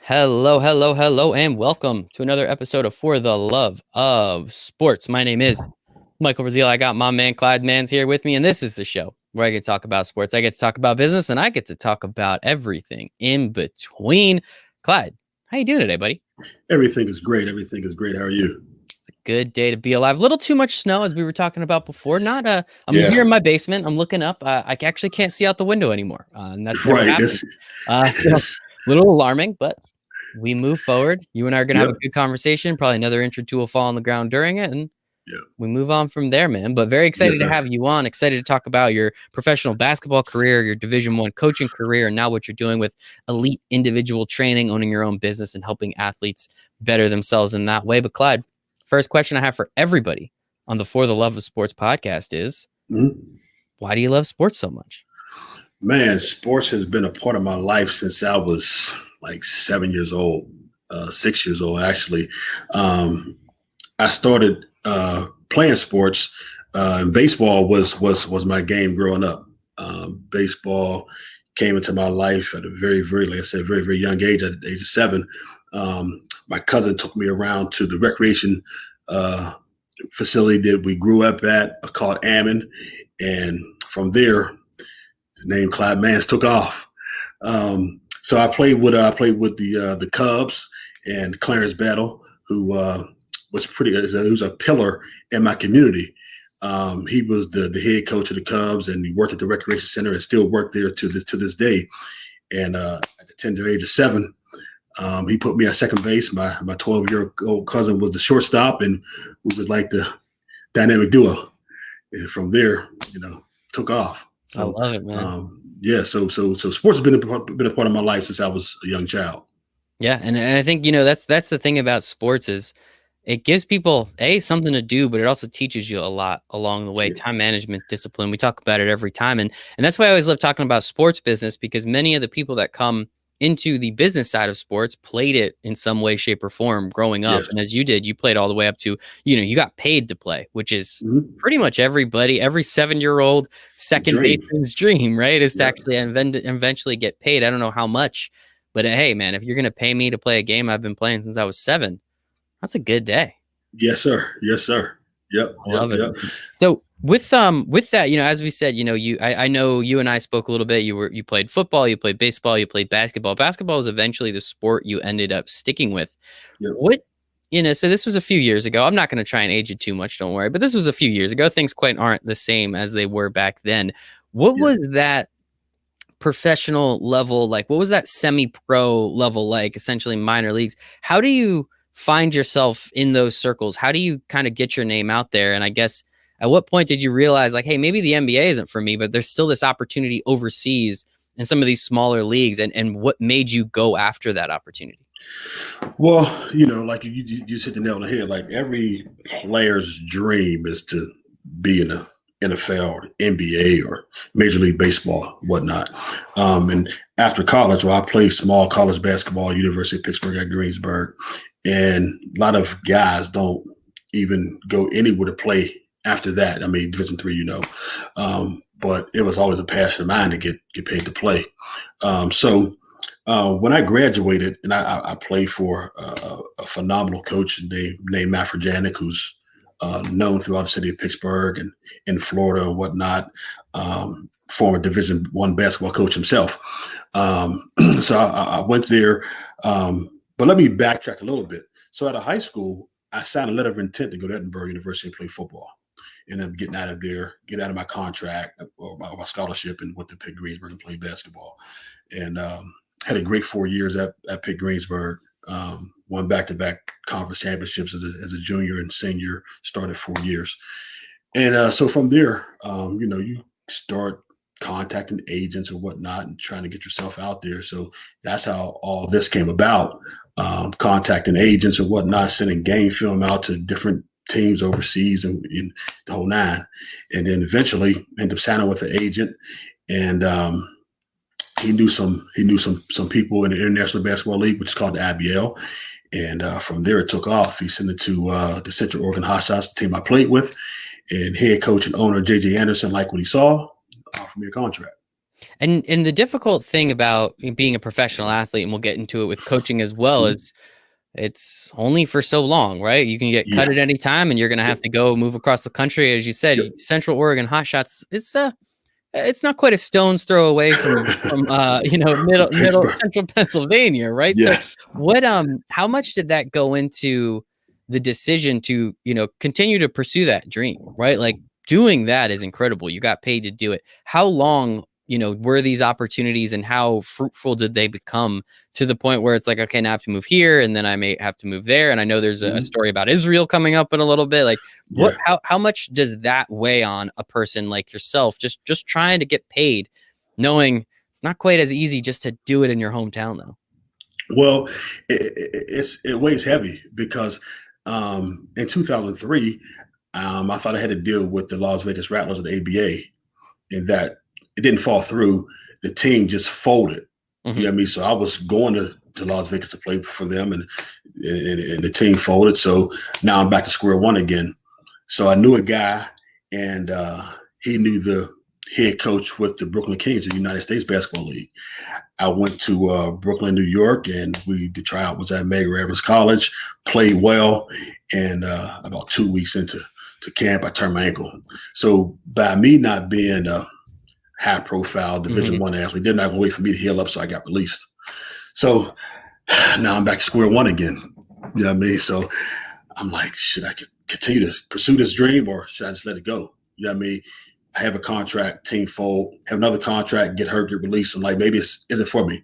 Hello, hello, hello, and welcome to another episode of For the Love of Sports. My name is Michael Rasile. I got my man Clyde Manns here with me, and this is the show where I get to talk about sports. I get to talk about business, and I get to talk about everything in between. Clyde, how you doing today, buddy? Everything is great. Everything is great. How are you? It's a good day to be alive. A little too much snow, as we were talking about before. I'm here Yeah, in my basement. I'm looking up. I actually can't see out the window anymore, and that's never right. happened. So a It's little alarming, but we move forward. You and I are gonna have yep, a good conversation. Probably another inch or two will fall on the ground during it, and yeah, we move on from there, man. But very yes, excited to sir. have you on. Excited to talk about your professional basketball career, your Division I coaching career, and now what you're doing with elite individual training, owning your own business, and helping athletes better themselves in that way. But Clyde, first question I have for everybody on the For the Love of Sports podcast is, Mhm. why do you love sports so much? Man, sports has been a part of my life since I was like 7 years old, 6 years old actually. Um, I started playing sports, and baseball was my game growing up. Baseball came into my life at a very, like I said, very young age. At the age of 7, my cousin took me around to the recreation uh, facility that we grew up at, called Ammon, and from there, the name Clyde Manns took off. So I played with the Cubs and Clarence Battle, who who's a pillar in my community. He was the head coach of the Cubs, and he worked at the recreation center and still worked there to this day. And at the tender age of 7, he put me at second base. My 12-year-old cousin was the shortstop, and we was like the dynamic duo. And from there, took off. I So love it, man. yeah, so sports has been a part of my life since I was a young child. Yeah, and I think that's the thing about sports is it gives people something to do, but it also teaches you a lot along the way. Yeah, Time management, discipline. We talk about it every time, and that's why I always love talking about sports business, because many of the people that come into the business side of sports played it in some way, shape, or form growing up. yes, And as you did, you played all the way up to you got paid to play, which is hmm pretty much every 7-year-old second dream. baseman's dream, right? Is to Yeah, actually eventually get paid. I don't know how much. But hey, man, if you're gonna pay me to play a game I've been playing since I was 7, that's a good day. yes, sir. Yes, sir. Yep, I yep, love it. yep. So with that, as we said, I know you and I spoke a little bit. You played football, you played baseball, you played basketball. Basketball was eventually the sport you ended up sticking with. Yep. What so this was a few years ago. I'm not going to try and age it too much, don't worry. But this was a few years ago. Things quite aren't the same as they were back then. What Yeah. was that professional level like? What was that semi-pro level like, essentially minor leagues? How do you find yourself in those circles? How do you kind of get your name out there? And I guess at what point did you realize, like, hey, maybe the NBA isn't for me, but there's still this opportunity overseas in some of these smaller leagues, and what made you go after that opportunity? Well, like you hit the nail on the head. Like every player's dream is to be in the NFL or NBA or Major League Baseball, whatnot. And after college, I played small college basketball, University of Pittsburgh at Greensburg, and a lot of guys don't even go anywhere to play after that. I mean, Division III, but it was always a passion of mine to get paid to play. When I graduated, and I played for a phenomenal coach named Matt Janik, who's known throughout the city of Pittsburgh and in Florida and whatnot, former Division I basketball coach himself. So I went there. But let me backtrack a little bit. So at a high school, I signed a letter of intent to go to Edinburgh University and play football. And then getting out of there, get out of my contract or my scholarship, and went to Pitt Greensburg and played basketball. And had a great 4 years at Pitt Greensburg. Won back-to-back conference championships as a junior and senior. Started 4 years, and so from there, you start contacting agents or whatnot and trying to get yourself out there. So that's how all this came about. Contacting agents or whatnot, sending game film out to different teams overseas and the whole nine, and then eventually end up signing with an agent, and he knew some people in the International Basketball League, which is called the IBL. And from there, it took off. He sent it to the Central Oregon Hotshots, the team I played with, and head coach and owner J.J. Anderson liked what he saw, offered me a contract. And the difficult thing about being a professional athlete, and we'll get into it with coaching as well, Mhm. is it's only for so long, right? You can get cut Yeah. at any time, and you're going to have Yep. to go move across the country. As you said, Yep. Central Oregon hot shots. It's not quite a stone's throw away from From middle Pittsburgh. central Pennsylvania, right? So Yes. what how much did that go into the decision to, continue to pursue that dream, right? Like doing that is incredible. You got paid to do it. How long, were these opportunities and how fruitful did they become to the point where it's like, okay, now I have to move here and then I may have to move there. And I know there's a Mhm. story about Israel coming up in a little bit. Like what Yeah. how much does that weigh on a person like yourself just trying to get paid, knowing it's not quite as easy just to do it in your hometown though? Well, it weighs heavy because in 2003, I thought I had to deal with the Las Vegas Rattlers of the ABA, and that it didn't fall through. The team just folded. You Hmm. know what I mean? So I was going to Las Vegas to play for them, and the team folded. So now I'm back to square one again. So I knew a guy, and he knew the head coach with the Brooklyn Kings, the United States Basketball League. I went to Brooklyn, New York, and the tryout was at Medgar Evers College. Played well, and about 2 weeks into camp, I turned my ankle. So by me not being a high-profile Hmm. Division One athlete, they're not going to wait for me to heal up, so I got released. So now I'm back to square one again. You know what I mean? So I'm like, should I continue to pursue this dream, or should I just let it go? You know what I mean? I have a contract, team fold, have another contract, get hurt, get released. I'm like, maybe it isn't for me.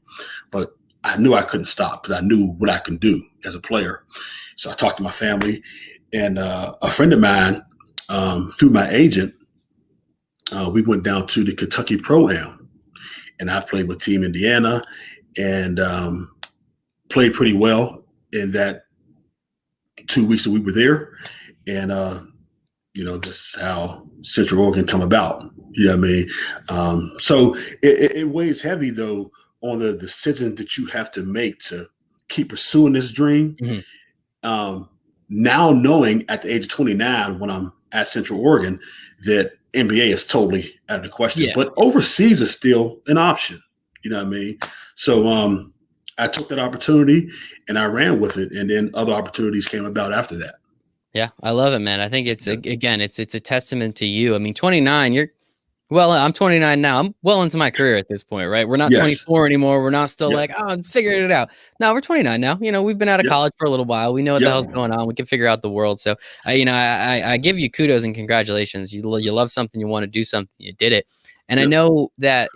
But I knew I couldn't stop because I knew what I can do as a player. So I talked to my family, and a friend of mine, through my agent, we went down to the Kentucky Pro-Am, and I played with Team Indiana, and played pretty well in that 2 weeks that we were there. And this is how Central Oregon come about. You know what I mean? So it weighs heavy though on the decision that you have to make to keep pursuing this dream. Hmm. Um, Now knowing at the age of 29 when I'm at Central Oregon that NBA is totally out of the question, Yeah. but overseas is still an option. You know what I mean? So I took that opportunity and I ran with it, and then other opportunities came about after that. Yeah, I love it, man. I think Yeah. again, it's a testament to you. I mean, 29, well, I'm 29 now. I'm well into my career at this point, right? We're not Yes. 24 anymore. We're not still Yep. like, oh, I'm figuring it out. No, we're 29 now. We've been out of Yep. college for a little while. We know what the Yep. hell's going on. We can figure out the world. So, I give you kudos and congratulations. You love something, you want to do something, you did it. And I Yep. know that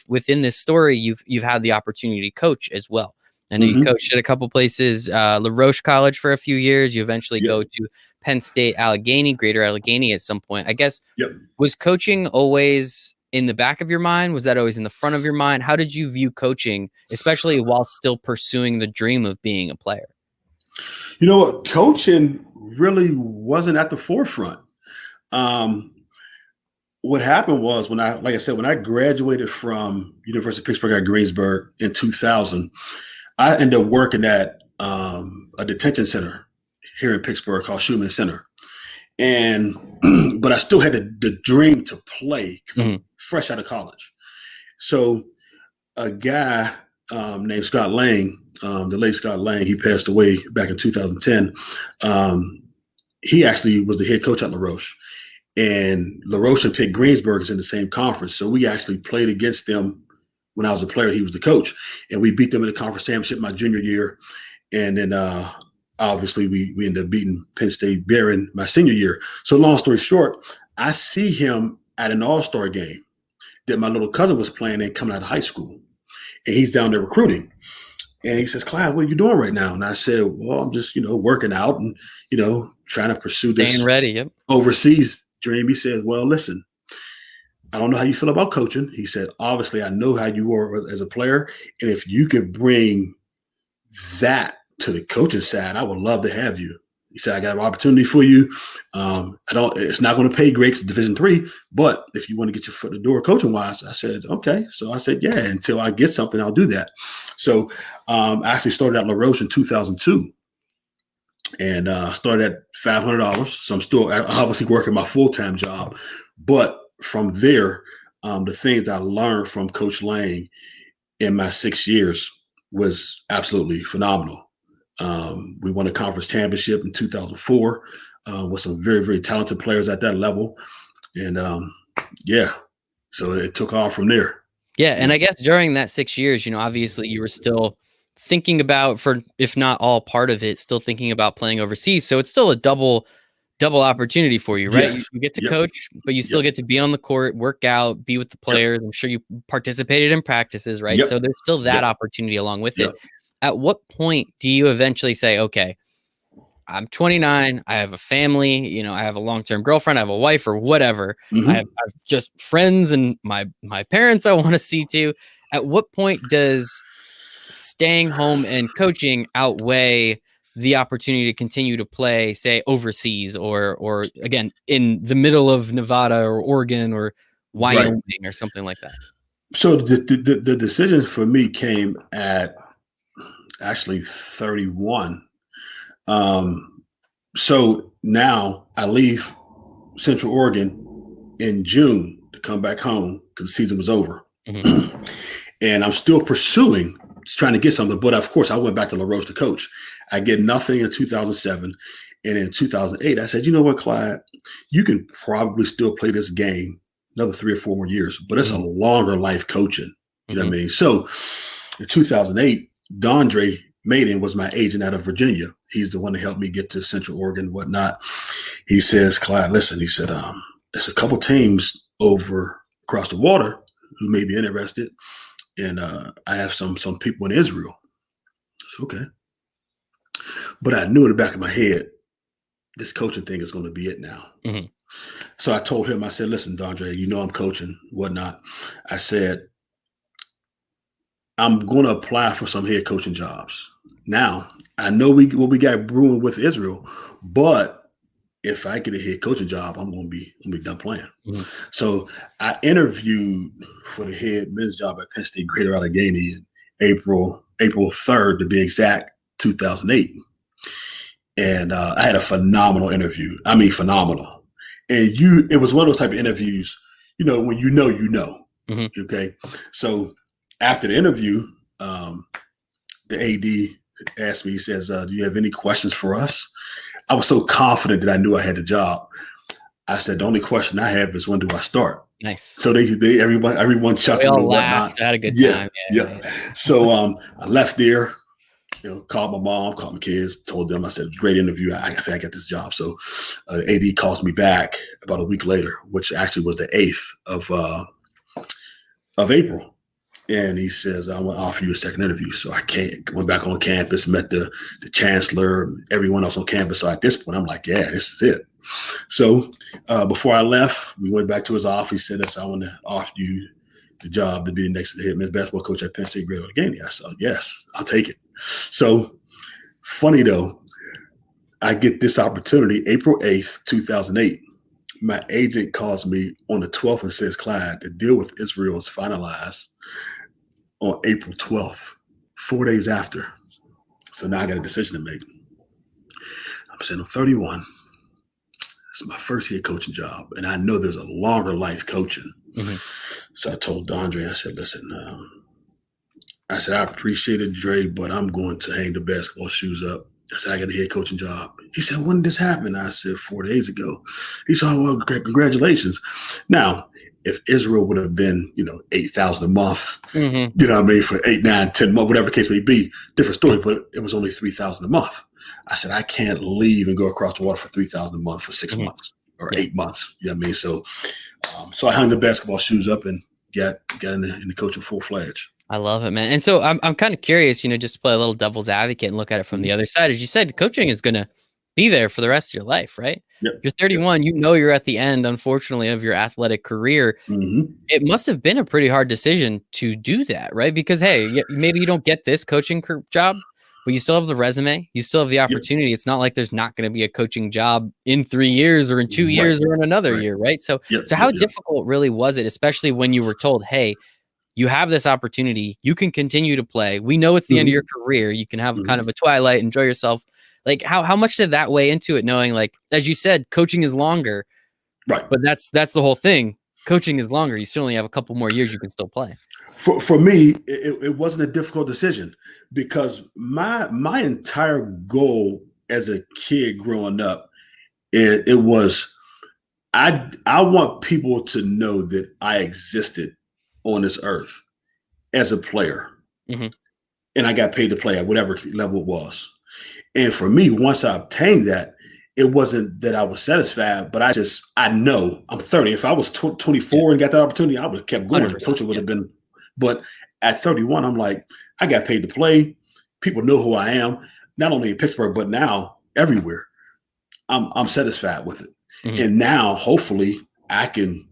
within this story, you've had the opportunity to coach as well. I know you Hmm. coached at a couple places, La Roche College for a few years. You eventually Yep. go to Penn State, Allegheny, Greater Allegheny at some point. I guess, Yep. was coaching always in the back of your mind? Was that always in the front of your mind? How did you view coaching, especially while still pursuing the dream of being a player? You know what? Coaching really wasn't at the forefront. Um, what happened was like I said, when I graduated from University of Pittsburgh at Greensburg in 2000, I ended up working at a detention center here in Pittsburgh called Schumann Center. And, but I still had the dream to play because I'm Mhm. fresh out of college. So a guy named Scott Lang, the late Scott Lang, he passed away back in 2010. He actually was the head coach at La Roche. And La Roche and Pitt Greensburg is in the same conference. So we actually played against them when I was a player. He was the coach. And we beat them in the conference championship my junior year. And then obviously we ended up beating Penn State Barron my senior year. So long story short, I see him at an all-star game that my little cousin was playing in coming out of high school. And he's down there recruiting. And he says, Clyde, what are you doing right now? And I said, well, I'm just, working out and, trying to pursue Staying this ready. Yep. overseas dream. He says, well, listen, I don't know how you feel about coaching. He said, obviously, I know how you are as a player. And if you could bring that to the coaching side, I would love to have you. He said, I got an opportunity for you. It's not going to pay great to Division III, but if you want to get your foot in the door coaching wise, I said, okay. So I said, yeah, until I get something, I'll do that. So I actually started at La Roche in 2002 and started at $500. So I'm still obviously working my full-time job. But from there, the things I learned from Coach Lang in my 6 years was absolutely phenomenal. We won a conference championship in 2004 with some very, very talented players at that level. And yeah, so it took off from there. Yeah, You and know? I guess during that 6 years, obviously you were still thinking about, for if not all part of it, still thinking about playing overseas, so it's still a double opportunity for you, right? Yes. You get to Yep. coach, but you still Yep. get to be on the court, work out, be with the Yep. players. I'm sure you participated in practices, right? Yep. So there's still that Yep. opportunity along with it. Yep. At what point do you eventually say, "Okay, I'm 29, I have a family, I have a long-term girlfriend, I have a wife or whatever. I've just friends and my parents I wanna see too." At what point does staying home and coaching outweigh the opportunity to continue to play, say, overseas or again, in the middle of Nevada or Oregon or Right. Wyoming or something like that? So the decision for me came at actually 31. Um, so now I leave Central Oregon in June to come back home because the season was over. Mhm. And I'm still pursuing, trying to get something. But of course, I went back to La Roche to coach. I get nothing in 2007. And in 2008, I said, you know what, Clyde, you can probably still play this game another 3 or 4 more years, but it's a Mhm. longer life coaching. You know what Mhm. I mean? So in 2008, Dondre Maiden was my agent out of Virginia. He's the one that helped me get to Central Oregon and whatnot. He says, Clyde, listen, he said, there's a couple teams over across the water who may be interested. And I have some people in Israel. I said, okay. But I knew in the back of my head, this coaching thing is going to be it now. Mhm. So I told him, I said, listen, Dondre, I'm coaching, whatnot. I said, I'm going to apply for some head coaching jobs. Now, I know what we got brewing with Israel, but if I get a head coaching job, I'm gonna be done playing. Mhm. So I interviewed for the head men's job at Penn State Greater Allegheny in April 3rd to be exact, 2008. And I had a phenomenal interview. I mean, phenomenal. And it was one of those type of interviews, when you know. Mhm. Okay. So after the interview, the AD asked me, he says, do you have any questions for us? I was so confident that I knew I had the job. I said, the only question I have is when do I start? Nice. So everyone We chuckled all and whatnot. laughed, had a good Yeah, time. Yeah, yeah. yeah. So I left there, called my mom, called my kids, told them, I said, great interview. I think I got this job. So AD calls me back about a week later, which actually was the 8th of April. And he says, I want to offer you a second interview. So I went back on campus, met the chancellor, everyone else on campus. So at this point, I'm like, yeah, this is it. So before I left, we went back to his office. He said, I want to offer you the job to be the next head men's basketball coach at Penn State Greater Allegheny. I said, yes, I'll take it. So funny though, I get this opportunity April 8th, 2008. My agent calls me on the 12th and says, Clyde, the deal with Israel is finalized on April 12th, 4 days after. So now I got a decision to make. I'm saying I'm 31. It's my first head coaching job, and I know there's a longer life coaching. Mhm. So I told Dondre, I said, listen, I said, I appreciate it, Dre, but I'm going to hang the basketball shoes up. I said, I got a head coaching job. He said, when did this happen? I said, 4 days ago. He said, well, congratulations. Now, if Israel would have been, 8,000 a month, Mhm. you know what I mean, for 8, 9, 10 months, whatever the case may be, different story, but it was only 3,000 a month. I said, I can't leave and go across the water for 3,000 a month for 6 Mhm. months or Yeah. 8 months. You know what I mean? So I hung the basketball shoes up and got in the coaching full fledged. I love it, man. And so I'm kind of curious, just to play a little devil's advocate and look at it from the Mhm. other side. As you said, coaching is going to be there for the rest of your life, right? Yep. You're Yep. 31, you're at the end, unfortunately, of your athletic career. Mm-hmm. It must have been a pretty hard decision to do that, right? Because, hey, maybe you don't get this coaching job, but you still have the resume. You still have the Yep. opportunity. It's not like there's not going to be a coaching job in 3 years or in two Right. years or in another Right. year, right? So, Yep. so Yep. how Yep. difficult really was it, especially when you were told, hey, you have this opportunity. You can continue to play. We know it's the end of your Mm-hmm. career. You can have kind Mm-hmm. of a twilight, enjoy yourself. Like how much did that weigh into it, knowing like, as you said, coaching is longer, Right. but that's the whole thing. coaching is longer. You still only have a couple more years you can still play. For me, it wasn't a difficult decision because my entire goal as a kid growing up, it was I want people to know that I existed on this earth as a player, Mhm. and I got paid to play at whatever level it was. And for me, once I obtained that, it wasn't that I was satisfied, but I know I'm 30. If I was Yeah, 24 and got that opportunity, I would have kept going. 100%. Coaching would Yeah, have been, but at 31, I'm like, I got paid to play. People know who I am, not only in Pittsburgh, but now everywhere. I'm satisfied with it. mhm. And now hopefully I can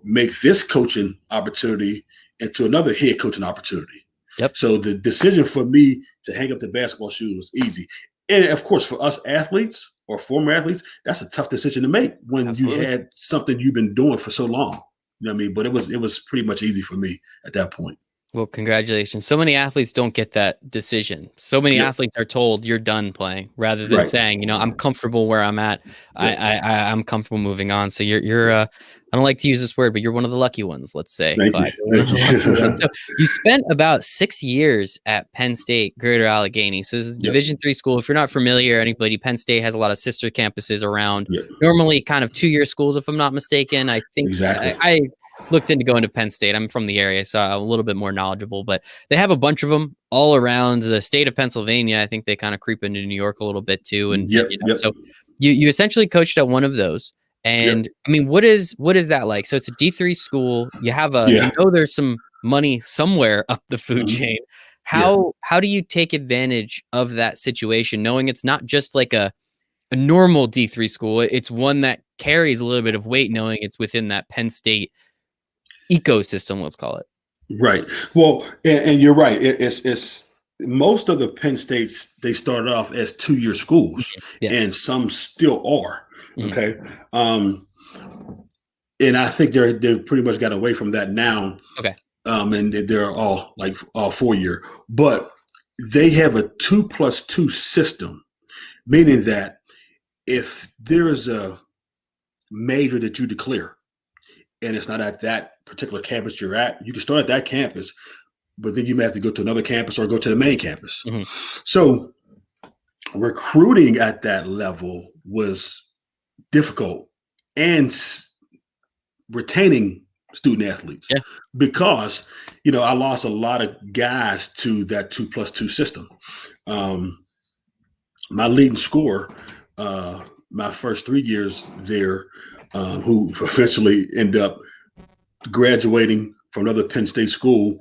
make this coaching opportunity into another head coaching opportunity. Yep, So the decision for me to hang up the basketball shoe was easy. And of course, for us athletes or former athletes, that's a tough decision to make when you absolutely. had something you've been doing for so long. You know what I mean? But it was pretty much easy for me at that point. Well, congratulations. So many athletes don't get that decision. So many Yep. athletes are told you're done playing rather than Right. saying, I'm comfortable where I'm at. Yep. I'm comfortable moving on. So you're Yep. I don't like to use this word, but you're one of the lucky ones, let's say, Thank you. Clyde. You're one of Thank the lucky ones. you. So you spent about 6 years at Penn State, Greater Allegheny. So this is a Yep. Division III school. If you're not familiar, anybody, Penn State has a lot of sister campuses around. Yep. Normally, kind of 2-year schools, if I'm not mistaken. I think Exactly. I looked into going to Penn State. I'm from the area, so I'm a little bit more knowledgeable, but they have a bunch of them all around the state of Pennsylvania. I think they kind of creep into New York a little bit too, and Yep. Yep. so you essentially coached at one of those. Yep. And I mean, what is that like? So it's a D3 school. You have Yeah. there's some money somewhere up the food Mhm. chain. Yeah. How do you take advantage of that situation, knowing it's not just like a normal D3 school? It's one that carries a little bit of weight, knowing it's within that Penn State ecosystem, let's call it. Right. Well, and you're right. It's most of the Penn States, they started off as 2-year schools, Yeah. and some still are. Mhm. Okay. Um, and I think they've pretty much got away from that now. Okay. And they're all like all 4-year, but they have a 2+2 system, meaning that if there is a major that you declare and it's not at that particular campus you're at, you can start at that campus, but then you may have to go to another campus or go to the main campus. Mhm. So recruiting at that level was difficult, and retaining student athletes, Yeah. because I lost a lot of guys to that 2+2 system. Um, my leading scorer, my first 3 years there, who eventually end up graduating from another Penn State school,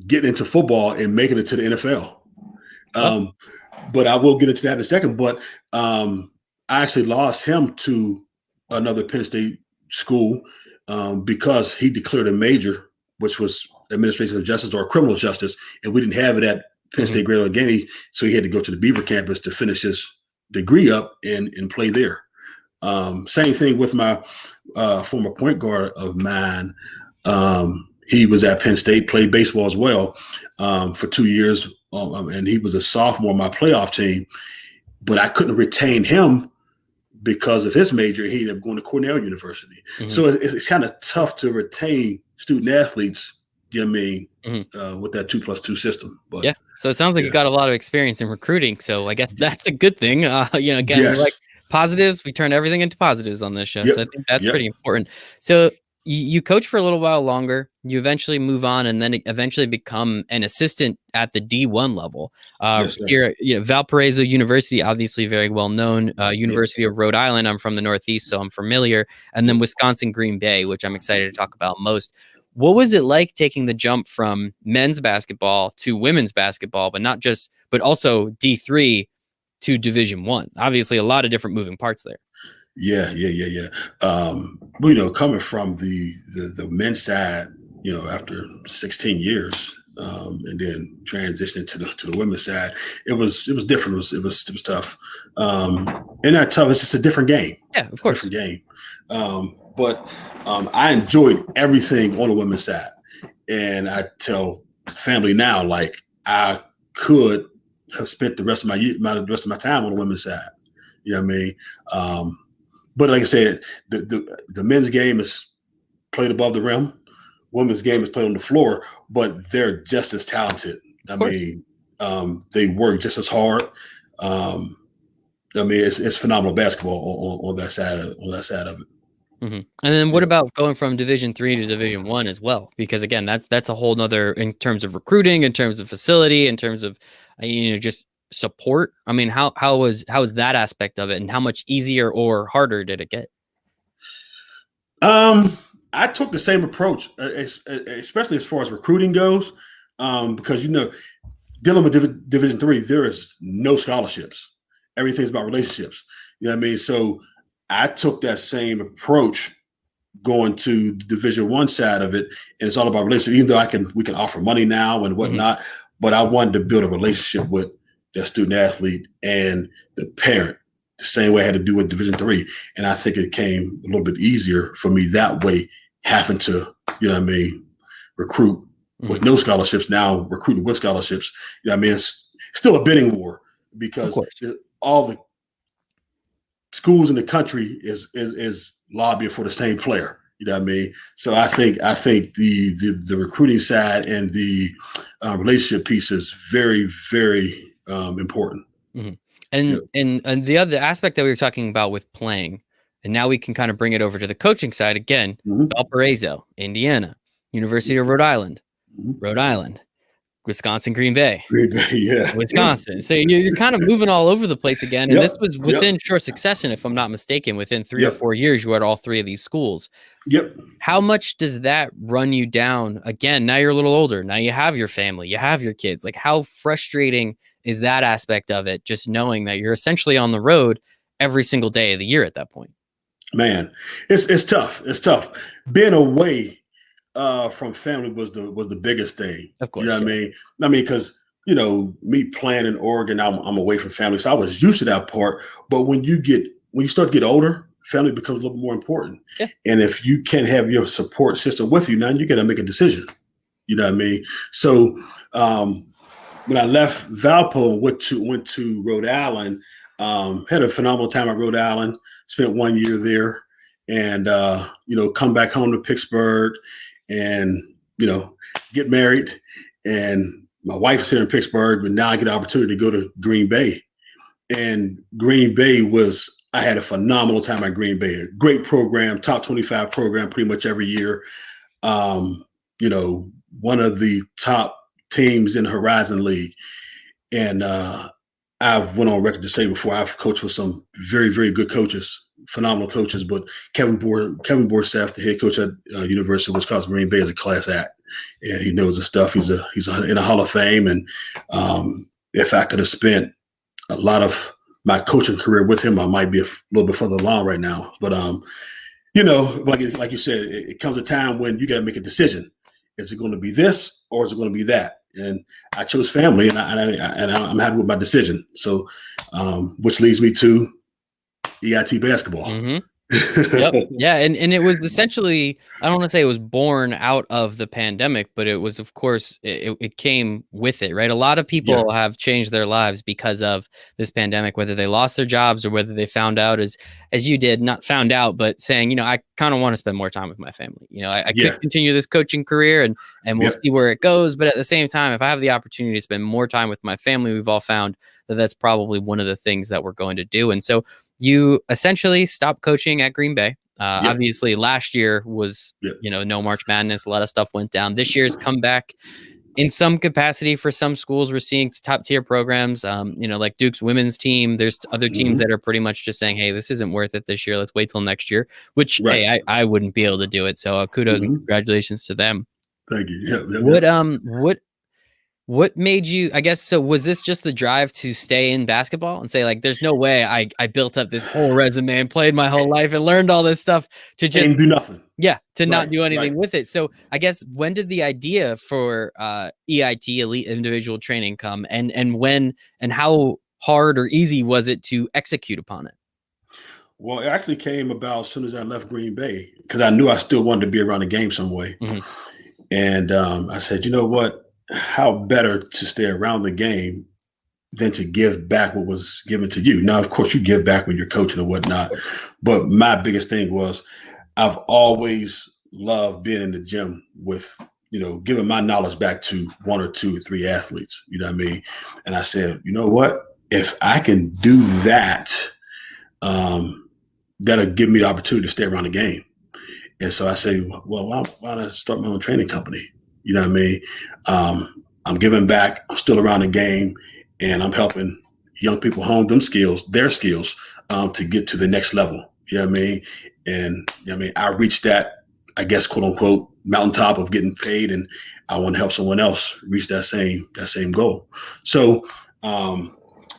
getting into football and making it to the NFL. Oh, Um, but I will get into that in a second. But I actually lost him to another Penn State school because he declared a major, which was administrative justice or criminal justice, and we didn't have it at Penn mhm. State Greater Allegheny, so he had to go to the Beaver campus to finish his degree up and play there. Same thing with my former point guard of mine. He was at Penn State, played baseball as well for 2 years, and he was a sophomore on my playoff team. But I couldn't retain him because of his major. He ended up going to Cornell University. Mhm. So it's kind of tough to retain student athletes. You know what I mean? Mhm. With that 2+2 system. But Yeah. So it sounds like yeah, you got a lot of experience in recruiting. So I guess that's a good thing. Again, we like yes, positives. We turn everything into positives on this show. yep, So I think that's yep, pretty important. So you coach for a little while longer. You eventually move on, and then eventually become an assistant at the D1 level. yes, sir. Here, Valparaiso University, obviously very well known. Yep, University of Rhode Island. I'm from the Northeast, so I'm familiar. And then yep. Wisconsin Green Bay, which I'm excited to talk about most. What was it like taking the jump from men's basketball to women's basketball, but also D3 to Division 1? Obviously, a lot of different moving parts there. Yeah, yeah, yeah, yeah. But, coming from the men's side, after 16 years, and then transitioning to the women's side, it was different. It was tough, and not tough. It's just a different game. Yeah, of It's a course. different game. But I enjoyed everything on the women's side, and I tell family now, like, I could have spent the rest of my time on the women's side. You know what I mean? But like I said, the men's game is played above the rim. Women's game is played on the floor, but they're just as talented. Of I course. mean, they work just as hard. I mean, it's phenomenal basketball on that side of it. And then what Yeah. about going from Division 3 to Division 1 as well? Because again, that's a whole nother in terms of recruiting, in terms of facility, in terms of just support. I mean, how was that aspect of it, and how much easier or harder did it get? Um, I took the same approach, especially as far as recruiting goes, because dealing with Division 3, there is no scholarships. Everything's about relationships. You know what I mean? So I took that same approach going to the Division 1 side of it, and it's all about relationships. Even though we can offer money now and Mhm. whatnot, but I wanted to build a relationship with the student athlete and the parent the same way I had to do with Division 3, and I think it came a little bit easier for me that way, having to recruit Mhm. with no scholarships, now recruiting with scholarships. I mean, it's still a bidding war Of because course. all the schools in the country is lobbying for the same player. You know what I mean? So I think the recruiting side and the relationship piece is very, very important. Mhm. Yeah. And the other aspect that we were talking about with playing, and now we can kind of bring it over to the coaching side again. Mhm. Valparaiso, Indiana, University of Mhm. Rhode Island, Wisconsin, Green Bay, Green Bay, yeah. Wisconsin. So you're kind of moving all over the place again. And this Yep. was Yep. within short succession, if I'm not mistaken. Within 3 or 4 Yep. years, you had all three of these schools. Yep. How much does that run you down? Again, now you're a little older. Now you have your family, you have your kids. Like, how frustrating is that aspect of it? Just knowing that you're essentially on the road every single day of the year at that point. Man, it's tough. It's tough. Being away from family was the biggest thing. Of You know course, what I yeah. mean? I mean, because me playing in Oregon, I'm away from family, so I was used to that part. But when you start to get older, family becomes a little more important. Yeah. And if you can't have your support system with you, now you got to make a decision. You know what I mean? So um, when I left Valpo and went to Rhode Island, had a phenomenal time at Rhode Island. Spent 1 year there, and come back home to Pittsburgh, and get married. And my wife's here in Pittsburgh, but now I get the opportunity to go to Green Bay. And Green Bay I had a phenomenal time at Green Bay. A great program, top 25 program, pretty much every year. Um, one of the top teams in the Horizon League. And I've went on record to say before, I've coached with some very, very good coaches, phenomenal coaches. But Kevin Borstaff, the head coach at University of Wisconsin Green Bay, is a class act, and he knows his stuff. He's in a Hall of Fame, and if I could have spent a lot of my coaching career with him, I might be a little bit further along right now. But like you said, it comes a time when you got to make a decision. Is it going to be this or is it going to be that? And I chose family, and I'm happy with my decision. So, which leads me to EIT basketball. Hmm. Yep. Yeah, and it was essentially, I don't want to say it was born out of the pandemic, but it was, of course, it came with it, right? A lot of Yeah, people have changed their lives because of this pandemic, whether they lost their jobs or whether they found out as you did, not found out, but saying, I kind of want to spend more time with my family. I could yeah, continue this coaching career and we'll yeah, see where it goes. But at the same time, if I have the opportunity to spend more time with my family, we've all found that that's probably one of the things that we're going to do. And so you essentially stopped coaching at Green Bay. yep, Obviously, last year was, yep. no March Madness. A lot of stuff went down. This year's come back in some capacity for some schools. We're seeing top tier programs, like Duke's women's team. There's other teams Hmm. that are pretty much just saying, hey, this isn't worth it this year. Let's wait till next year, which, Right. hey, I wouldn't be able to do it. So kudos and Hmm. congratulations to them. Thank you. Yep, yep, What, yep. what made you, I guess, so was this just the drive to stay in basketball and say, like, there's no way I built up this whole resume and played my whole life and learned all this stuff to just, And do nothing. yeah, to not Right, do right. anything with it. So I guess, when did the idea for EIT, elite individual training, come, and when and how hard or easy was it to execute upon it? Well, it actually came about as soon as I left Green Bay because I knew I still wanted to be around the game some way. Hmm. And I said, you know what? How better to stay around the game than to give back what was given to you. Now, of course, you give back when you're coaching and whatnot. But my biggest thing was I've always love being in the gym with, giving my knowledge back to one or two or three athletes. You know what I mean? And I said, you know what? If I can do that, that'll give me the opportunity to stay around the game. And so I say, well, why not start my own training company? You know what I mean? I'm giving back. I'm still around the game, and I'm helping young people hone their skills, to get to the next level. You know what I mean? And I reached that, I guess, quote unquote, mountaintop of getting paid, and I want to help someone else reach that same goal. So,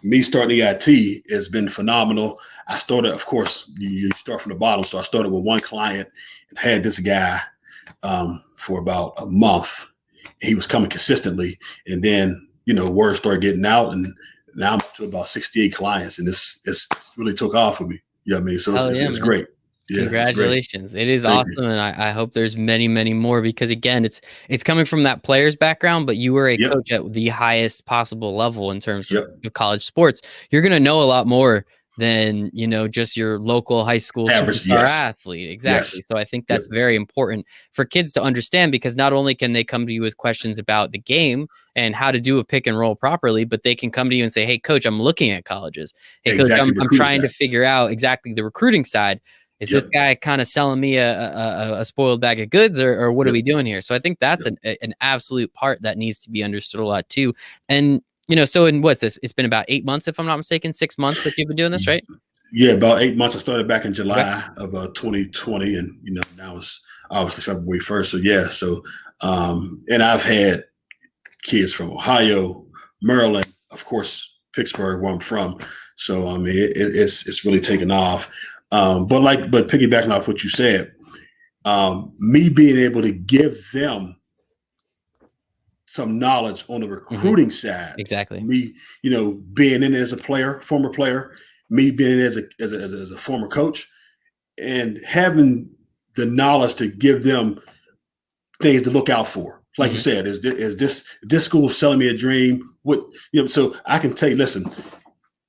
me starting EIT has been phenomenal. I started, of course, you start from the bottom. So I started with one client and had this guy for about a month. He was coming consistently. And then, word started getting out. And now I'm up to about 68 clients. And it's really took off for me. You know what I mean? So it's great. Yeah, congratulations. It is awesome. And I hope there's many, many more, because again, it's coming from that player's background, but you were a coach at the highest possible level in terms of college sports. You're going to know a lot more than, just your local high school average superstar athlete. Exactly. Yes. So I think that's very important for kids to understand, because not only can they come to you with questions about the game and how to do a pick and roll properly, but they can come to you and say, hey, coach, I'm looking at colleges. Hey, coach, I'm trying to figure out exactly the recruiting side. Is this guy kind of selling me a spoiled bag of goods, or what are we doing here? So I think that's an absolute part that needs to be understood a lot too. And, so in what's this? It's been about 8 months, if I'm not mistaken, 6 months that you've been doing this, right? Yeah, about 8 months. I started back in July of 2020, and now it's obviously February 1st. So yeah, and I've had kids from Ohio, Maryland, of course, Pittsburgh, where I'm from. So I mean, it's really taken off. But piggybacking off what you said, me being able to give them some knowledge on the recruiting side. Exactly. Me, being in it as a player, former player, me being in it as a former coach, and having the knowledge to give them things to look out for. Like you said, is this school selling me a dream? So I can tell you, listen,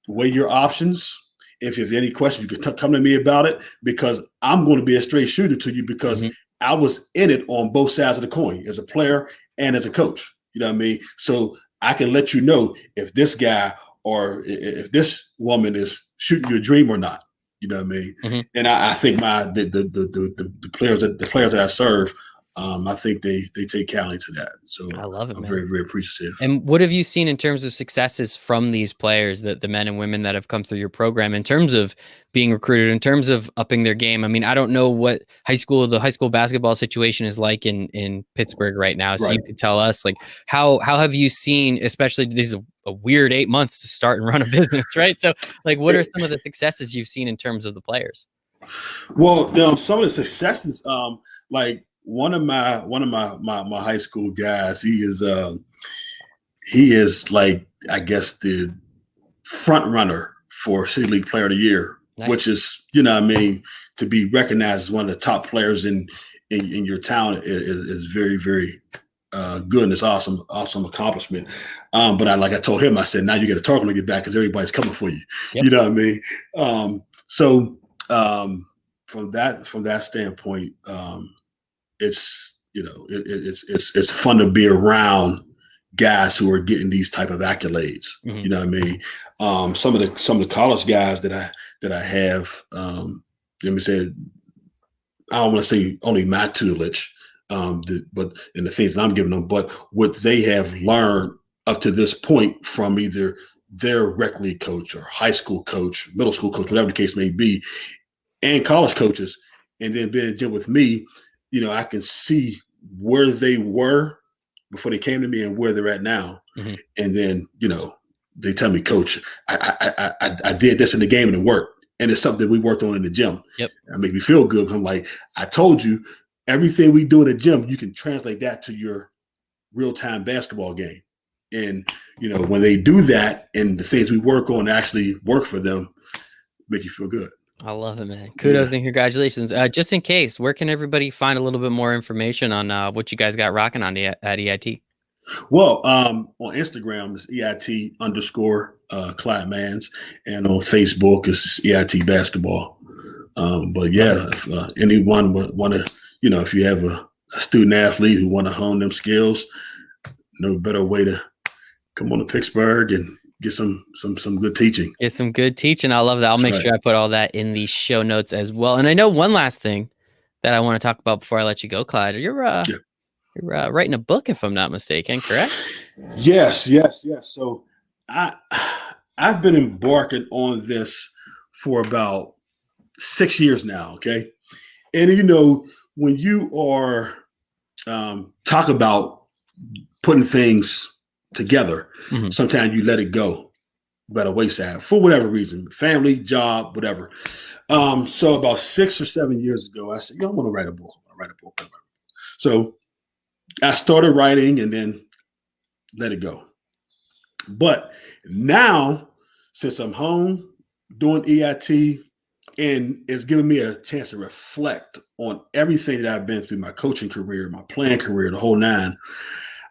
weigh your options. If you have any questions, you can come to me about it, because I'm going to be a straight shooter to you, because I was in it on both sides of the coin, as a player and as a coach. You know what I mean? So I can let you know if this guy or if this woman is shooting your dream or not. You know what I mean? And I think the players that I serve, I think they take kindly to that. So I love it, I'm man. very, very appreciative. And what have you seen in terms of successes from these players, the men and women that have come through your program, in terms of being recruited, in terms of upping their game? I mean, I don't know what the high school basketball situation is like in Pittsburgh right now. So you could tell us, like, how have you seen, especially these a weird 8 months to start and run a business, right? So like, what are some of the successes you've seen in terms of the players? Well, some of the successes, like one of my high school guys, he is like, I guess, the front runner for City League Player of the Year, which is, what I mean, to be recognized as one of the top players in your town is very, very good, and it's awesome accomplishment. But I told him, I said, now you got to talk when you get back, because everybody's coming for you. You know what I mean? From that standpoint, it's fun to be around guys who are getting these type of accolades. You know what I mean? Some of the college guys that I have, let me say, I don't want to say only my tutelage, but in the things that I'm giving them, but what they have learned up to this point from either their rec league coach or high school coach, middle school coach, whatever the case may be, and college coaches, and then being in the gym with me, I can see where they were before they came to me and where they're at now. And then, they tell me, coach, I did this in the game and it worked. And it's something that we worked on in the gym. It made me feel good. I'm like, I told you, everything we do in the gym, you can translate that to your real-time basketball game. And, when they do that and the things we work on actually work for them, make you feel good. I love it, man. Kudos and congratulations. Just in case, where can everybody find a little bit more information on what you guys got rocking on at EIT? Well, on Instagram, it's EIT_ Clyde Manns, and on Facebook, it's EIT basketball. But yeah, if anyone would want to, if you have a student athlete who want to hone them skills, no better way to come on to Pittsburgh and get some good teaching. Get some good teaching. I love that. I'll That's make right. sure I put all that in the show notes as well. And I know one last thing that I want to talk about before I let you go, Clyde. Yeah. You're writing a book, if I'm not mistaken, correct? Yes. So I've been embarking on this for about 6 years now. Okay, and when you are talk about putting things together, Mm-hmm. sometimes you let it go by the wayside for whatever reason, family, job, whatever. So about 6 or 7 years ago, I said, I want to write a book. I want to write a book. So I started writing and then let it go. But now, since I'm home doing EIT, and it's given me a chance to reflect on everything that I've been through, my coaching career, my playing career, the whole nine,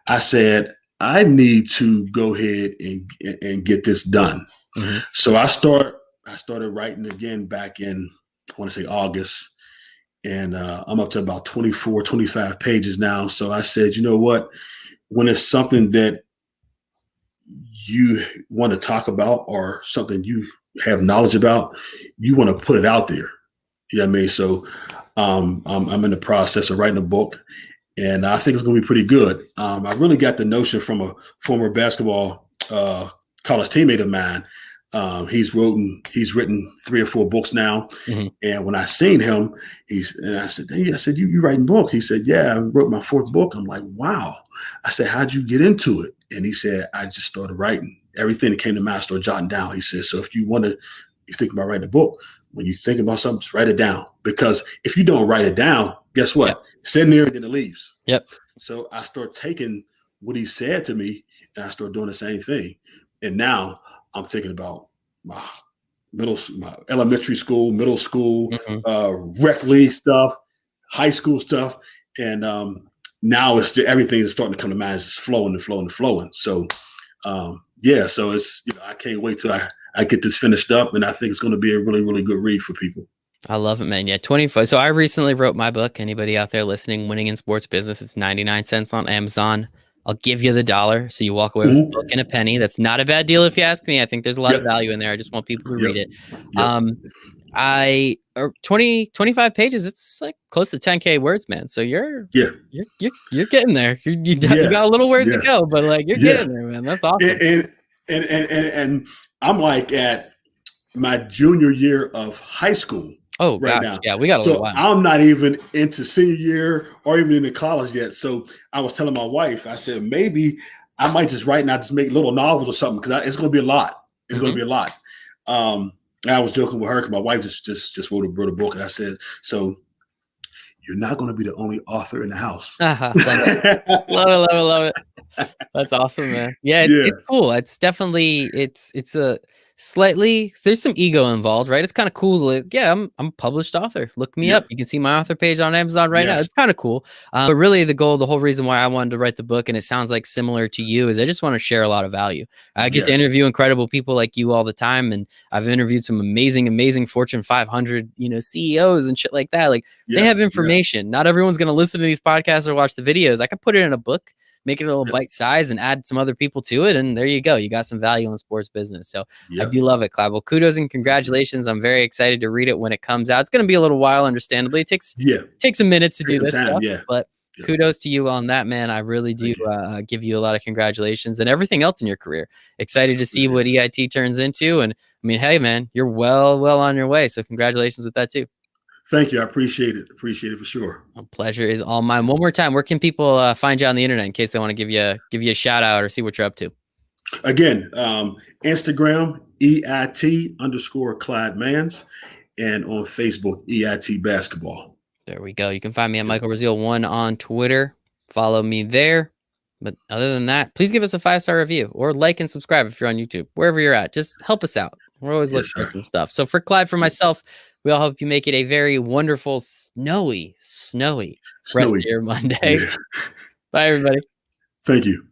I said, I need to go ahead and get this done. Mm-hmm. So I started writing again back in, I want to say August, and I'm up to about 24, 25 pages now. So I said, you know what? When it's something that you want to talk about or something you have knowledge about, you want to put it out there. You know what I mean? So I'm in the process of writing a book, and I think it's going to be pretty good. I really got the notion from a former basketball college teammate of mine. He's written 3 or 4 books now. Mm-hmm. And when I seen him, I said, hey, you writing book? He said, yeah, I wrote my 4th book. I'm like, wow. I said, how'd you get into it? And he said, I just started writing. Everything that came to mind, I started jotting down. He said, so if you think about writing a book, when you think about something, just write it down. Because if you don't write it down, guess what? Yep. It's in there and then it leaves. Yep. So I start taking what he said to me and I start doing the same thing. And now I'm thinking about my elementary school, middle school, mm-hmm. Rec league stuff, high school stuff. And now everything is starting to come to mind. It's just flowing. So, so it's, I can't wait till I get this finished up, and I think it's going to be a really, really good read for people. I love it, man. Yeah, 25. So I recently wrote my book. Anybody out there listening, Winning in Sports Business, it's 99 cents on Amazon. I'll give you the $1, so you walk away with a book and a penny. That's not a bad deal if you ask me. I think there's a lot of value in there. I just want people to read it. 25 pages. It's like close to 10K words, man. So you're getting there. You got a little ways to go, but like you're getting there, man. That's awesome. And I'm like at my junior year of high school. Oh, right now. Yeah, we got a little while. I'm not even into senior year or even into college yet. So I was telling my wife, I said, maybe I might just write and I just make little novels or something because it's going to be a lot. It's going to be a lot. I was joking with her because my wife just wrote a book, and I said, so you're not going to be the only author in the house. Love it. That's awesome, man. Yeah, it's cool. It's definitely it's a slightly, there's some ego involved, right? It's kind of cool. I'm a published author. Look me up. You can see my author page on Amazon right now. It's kind of cool. But really the whole reason why I wanted to write the book, and it sounds like similar to you, is I just want to share a lot of value. I get to interview incredible people like you all the time. And I've interviewed some amazing Fortune 500, CEOs and shit like that. Like they have information. Not everyone's going to listen to these podcasts or watch the videos. I could put it in a book, make it a little bite size, and add some other people to it. And there you go. You got some value in sports business. So I do love it, Clyde. Well, kudos and congratulations. I'm very excited to read it when it comes out. It's going to be a little while, understandably. It takes a minute to do this stuff, but kudos to you on that, man. I really do give you a lot of congratulations and everything else in your career. Excited to see what EIT turns into. And I mean, hey, man, you're well on your way. So congratulations with that too. Thank you. I appreciate it. Appreciate it for sure. A pleasure is all mine. One more time, where can people find you on the internet in case they want to give you a shout out or see what you're up to? Again, Instagram, EIT_Clyde Manns, and on Facebook, EIT Basketball. There we go. You can find me at Michael Rasile 1 on Twitter. Follow me there. But other than that, please give us a 5-star review or like and subscribe if you're on YouTube, wherever you're at. Just help us out. We're always looking for some stuff. So for Clyde, for myself, we all hope you make it a very wonderful, snowy rest of your Monday. Bye, everybody. Thank you.